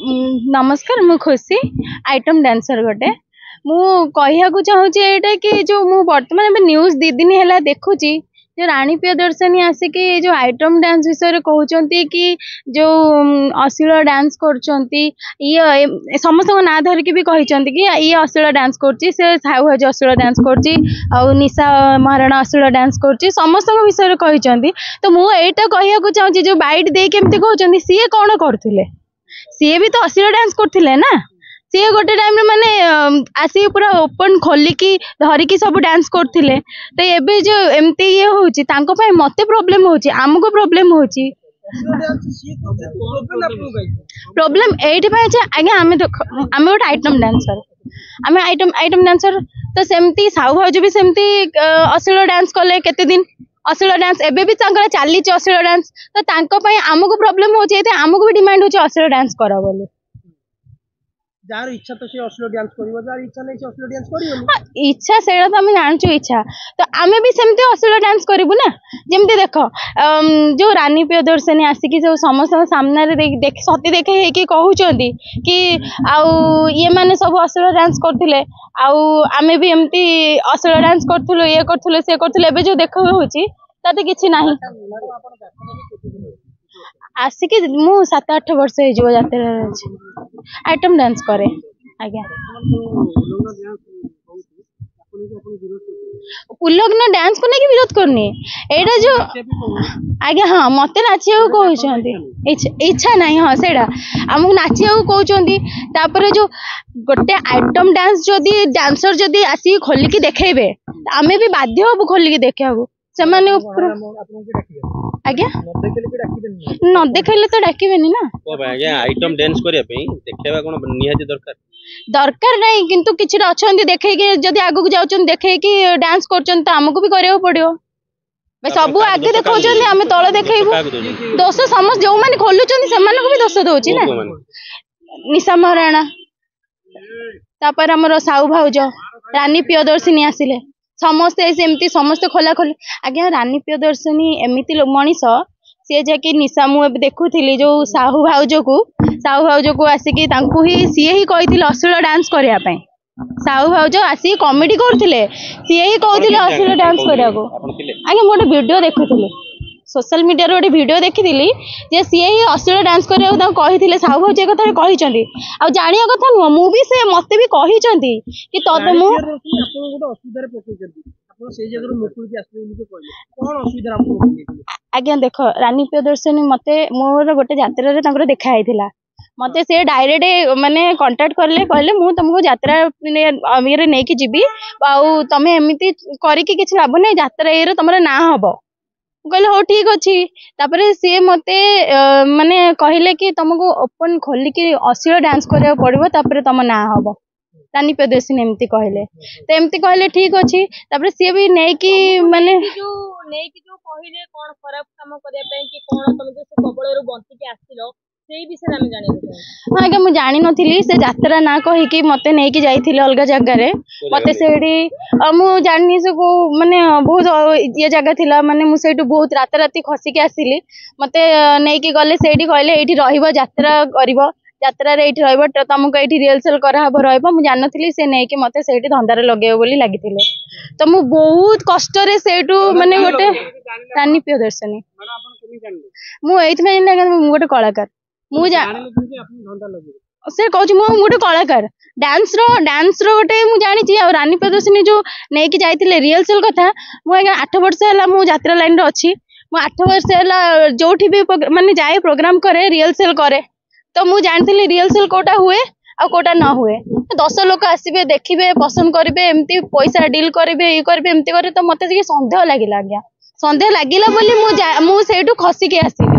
नमस्कार मु खुशी आइटम डांसर गोटे मु कहया चाहूँगी एटा कि जो मु वर्तमान न्यूज दी दिन है देखुची जो रानी प्रियदर्शनी आसिकी जो आइटम डांस विषय कहते कि जो अश्लील डांस करछंती ये समस्त ना धरिकी भी कहते कि ये अश्लील डांस करछि से साहू हज अश्लील डांस करछि आ निशा महाराणा अश्लील डांस करछि समस्त विषय कहते तो मु एटा कहया चाहूँगी जो बाइट दे केमती कहते सी कौन करथिले सी भी तो अश्लील डांस करथिले ना सी गोटे टाइम माने आसी पूरा ओपन खोलिकी धरिकी सब डांस करथिले तो एबे जो एमती ये होची तांको पय मते प्रॉब्लम होची हमको प्रॉब्लम होची प्रॉब्लम एठी पय जे आगे हमें गोटे आइटम डांसर हमें आइटम डांसर तो सेमती साहू भाउज भी सेमती अश्लील डांस कले केते दिन अश्लील डांस एबे भी तांकर चाली अश्लील डांस तो तांको पय हमको प्रॉब्लम होची एते हमको भी डिमांड होची अश्लील डांस करा बोली जार इच्छा तो से अश्लील डांस करिवो जार इच्छा नै से अश्लील डांस करिवो इच्छा सेडा तो हम जानछु इच्छा तो आमे भी सेमती अश्लील डांस करिवु ना जेमती देखो जो रानी प्रियदर्शनी आसिकी जो समस्त सामने रे देख सती देखे हे कि कहउचंदी कि आउ ये माने सब अश्लील डांस करथिले आउ आमे भी एमती अश्लील डांस करथुलो ये करथुले से करथुले एबे जो देखो होची ताते किछि नाही आसिकी मु 7-8 वर्ष हे जो यात्रा आइटम डांस करे आज्ञा उल्लग्न डांस को नहीं विरोध करनी एटा जो आज्ञा हाँ मते नाचिया कहउचंदी इच्छा नहीं हाँ सेडा हमको नाचिया कहउचंदी तापर जो गोटे आइटम डांस जदी डांसर जदी आसी खोलिकी देखेबे आमे भी बाध्य हबु खोलिकी देखियाबु सेमाने आज्ञा न देखले तो डाकिबेनी ना आज्ञा आइटम डांस करिया पे देखेबा कोन निहाती दरकार नहीं किंतु किछि अछंती देखे कि जदी आगु जाउचन देखे कि डांस करचन त हमको भी करियो पड़ियो सबु आगे देखौचन हमें तळे देखैबु दोष समस्त जो माने खोलुचन से माने को भी दोष दोची ना निशा महाराणा तापर हमर साहू भाउज रानी प्रियदर्शनी आसिले समस्त एमती समस्त खोला खोली आज्ञा रानी प्रियदर्शनी एमती मनीष सी जाकि निशा मु देखुली जो साहू भाउज को आसिकी तांकु ही सी ही कही अश्लील डांस करने साहू भाउज आसिक कमेडी करथिले सी ही कहते अश्लील डांस करने को आज्ञा गोटे वीडियो देखुली सोशल मीडिया गोटे वीडियो देखी जे सी ही अश्लील डांस करने कही साहू भाउज एक कथा कही आ जानिया कथा नुह मु भी से मते भी कही कि तते मु आज्ञा देख रानी प्रियदर्शनी मते मोर गोटे यात्रा रे देखा मते से डायरेक्ट माने कांटेक्ट करले कहले मु तुमको यात्रा ये नहीं कि जीवी आउ तमे एमिति करिकि किछ लाभ नै यात्रा ये तमरा ना हबो कहले हो ठीक अच्छी तापर सी मते माने कहले कि तुमको ओपन खोलिकी अश्लील डांस करिया पड़िबो तापर तम ना हबो रानी प्रियदर्शनी एमती कहले तो एमती कहले ठीक अच्छी तापर सी भी नहीं कि माने जो कहले कोन खराब काम करिया पे कि कोन तुम जो से कबळ रो बंती के आसिलो सेही विषय हम जानि आगे मु जानि नथिली से यात्रा ना कहि कि मते नै कि जाइथिले अलगा जगह रे मते सेडी मु जानि से को माने बहुत ये जगह थिला माने मु सेटू बहुत रात राती खसी के आसिली मते नै कि गले सेडी कहले एठी रहिबो यात्रा करिवो यात्रा रे एठी रहिबो तुमको एठी रिहर्सल करा हबो रहिबो मु जाननथिली से नै कि मते सेठी धंदारे लगेबो बोली लागिथिले तो मु बहुत कष्ट रे सेटू माने गोटे रानी प्रियदर्शनी मु एथि में मु गोटे कलाकार मु से कहूँ मु गोटे कलाकार डांस रो गोटे मु जानी आ रानी प्रियदर्शनी जो नहीं कि जाइथिले रिहर्सल कथा मु 8 वर्ष है मु यात्रा लाइन रे अछि मु 8 वर्ष है जोठी भी माने जाए प्रोग्राम करे रिहर्सल करे तो मु जानथिली रिहर्सल कोटा हुए आ कोटा न हुए 10 लोक आसीबे देखिबे पसंद करिवे एमती पैसा डील करिवे ये करिवे एमती करे तो मते जे संदेह लागिला आज्ञा संदेह लागिला बोली मु सेठू खसी के आसीली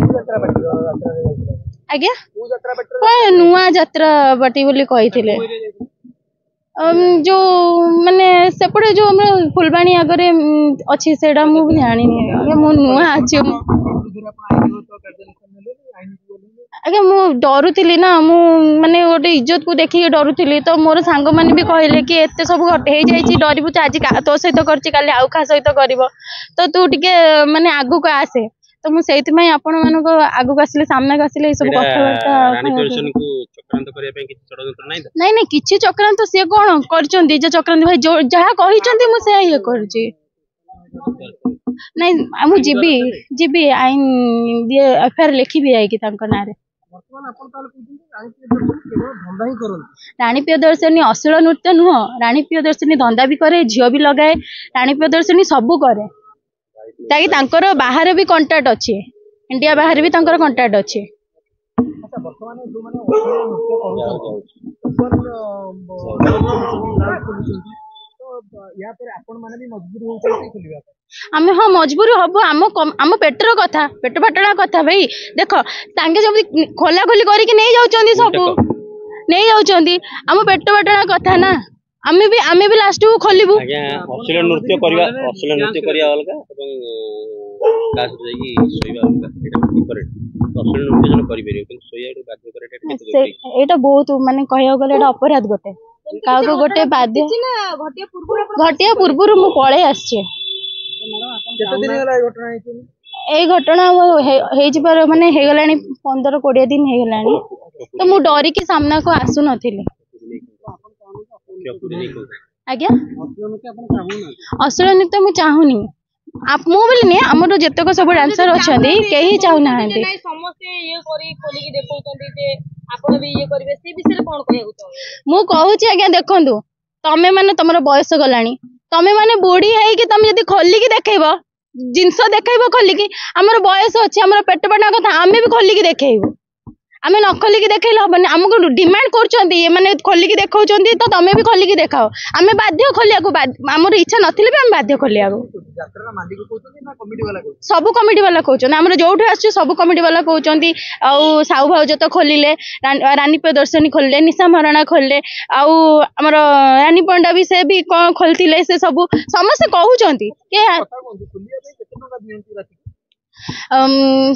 आज्ञा नुआ यात्रा बाटी बोली कही जो माने सेपटे जो हम फुलबाणी आगे अच्छी से जानी मु नुआ अच्छी आज्ञा मु डरुली ना मु माने गोटे इज्जत को देखिए डरुली तो मोर सांग मैंने भी कहले कि एत सब हो डरबू तो आज तो सहित कर आउ क्या सहित कर तो तू टे माने आगू को आसे तो ମୁଁ ସେଇଥିପାଇଁ ଆପଣମାନଙ୍କ ଆଗକୁ ଆସିଲେ ସାମ୍ନାକୁ ଆସିଲେ ଏ ସବୁ କଥାବାର୍ତ୍ତା ରାଣୀ ପ୍ରିୟଦର୍ଶନୀକୁ ଚକ୍ରାନ୍ତ କରିବା ପାଇଁ କିଛି ଷଡ଼ଯନ୍ତ୍ର ନାହିଁ ତ? ନାଇଁ ନାଇଁ କିଛି ଚକ୍ରାନ୍ତ ସିଏ କଣ କରିଛନ୍ତି ଯେ ଚକ୍ରାନ୍ତ ଭାଇ ଯାହା କହିଛନ୍ତି ମୁଁ ସେୟା ଇଏ କରୁଛି। ନାଇଁ ମୁଁ ଯିବି ଯିବି ଆଇନ ଏଫଆଇଆର ଲେଖିବି ଯାଇକି ତାଙ୍କ ନାଁରେ। ରାଣୀ ପ୍ରିୟଦର୍ଶିନୀ ଅଶ୍ଳୀଳ ନୃତ୍ୟ ନୁହଁ, ରାଣୀ ପ୍ରିୟଦର୍ଶିନୀ ଧନ୍ଦା ବି करे, झियो भी लगाए, राणी प्रियदर्शनी सब करे ताकि तांकर बाहर भी कांटेक्ट अच्छे, इंडिया बाहर भी तांकर कांटेक्ट अच्छे। आमे हाँ मजबूरी हम आम पेटर कथा पेट पाटना कथा भाई देख तांगे जब खोला खोली करके नहीं जाउछंदी सब नहीं जाउछंदी आम पेट पाटना कथा ना आमे भी लास्ट को खोलिबु। आज्ञा अश्लील नृत्य करिया अलगा एवं क्लास जाई सोइबा अलगा एटा डिफरेंट। अश्लील नृत्य जन करि परियो किंतु सोइया एटा बाध्य करे एटा केते एटा बहुत माने कहया गले एटा अपराध गोटे काको गोटे बाध्य घटिया पूर्व मु पळे आछे। ए घटना हेजिबार माने हे गलानी 15-20 दिन हे गलानी तो मु डरी की सामना को आसु नथिले। आज्ञा अश्लील नृत्य मु चाहुनी आप मु बोली नहीं हमर जतक सब डांसर अछंदी केही चाहू नाहंती समस्त ये करी खोली की देखौतंदी जे आपण भी ये करबे से विषय रे कोन कहू तो मु कहूची आज्ञा देखंतु तमे माने तमरो बयस गलानी तमे माने बुढ़ी है कि तमे जदी खोली की देखैबो जिंस देखैबो खोली की हमर बयस अछि हमर पेट पटा कथा आमे भी खोली की देखैबो आमे न खोली की देखैले हबनी हमको डिमांड करछंती ये माने खोली की देखौछंती तो तमे भी खोली की देखाओ आमे बाध्य खोलिया को हमर इच्छा नथिले भी हम बाध्य खोलिया को यात्रा मालिक कहउछंती ना कमिटी वाला कहउछंती सब कमिटी वाला कहउछन हमर जोठे आछी सब कमिटी वाला कहउछंती आ साउ भाउज तो खोलिले रानी प्रदर्शनी खोलिले निशा महाराणा खोलिले आ हमर रानी पंडा भी से भी कोन खोलतिले से सब समस्त कहउछंती के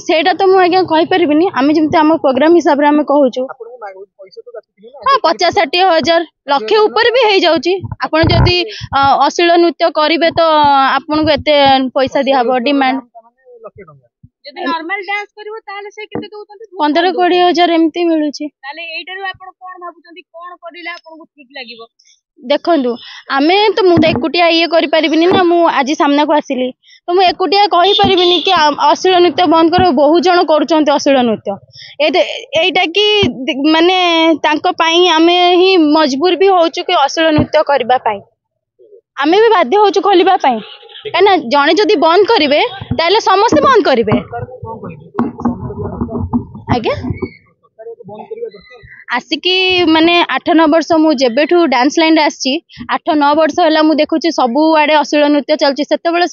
सेटा तो मु आज्ञा कहि परिबिनी आमे जेमते हम प्रोग्राम हिसाब रे हम कहउछु हां 50-60 हजार लक्षे ऊपर भी हे जाउची आपण जदी अश्लील नृत्य करिवे तो आपण को एते पैसा दियाबो डिमांड जदी नॉर्मल डांस करिवो ताले से केते दोतंती 15-20 हजार एमती मिलुची ताले एटारु आपण कोन भाबुचंती कोन करिले आपण को ठीक लागिवो देखंतु आमे तो मु एकुटिया ये करि परिबिनी ना मु आज सामना को आसिली तो मु एकुटिया कहि परिबिनी कि अश्लील नृत्य बंद करो बहुत जन करूचंती अश्लील नृत्य एटा कि माने तांको पाई आमे ही मजबूर भी होचु कि अश्लील नृत्य करबा पाई आमे भी बाध्य होचु खोलिबा पाई काना जने जदी बंद करिवे ताले समस्त बंद करिवे। आज्ञा आसिकी माने 8-9 वर्ष मु जेबेठू डांस लाइन रे आसी 8-9 वर्ष होला मु देखुची सबु आडे अश्लील नृत्य चलची सेते बेले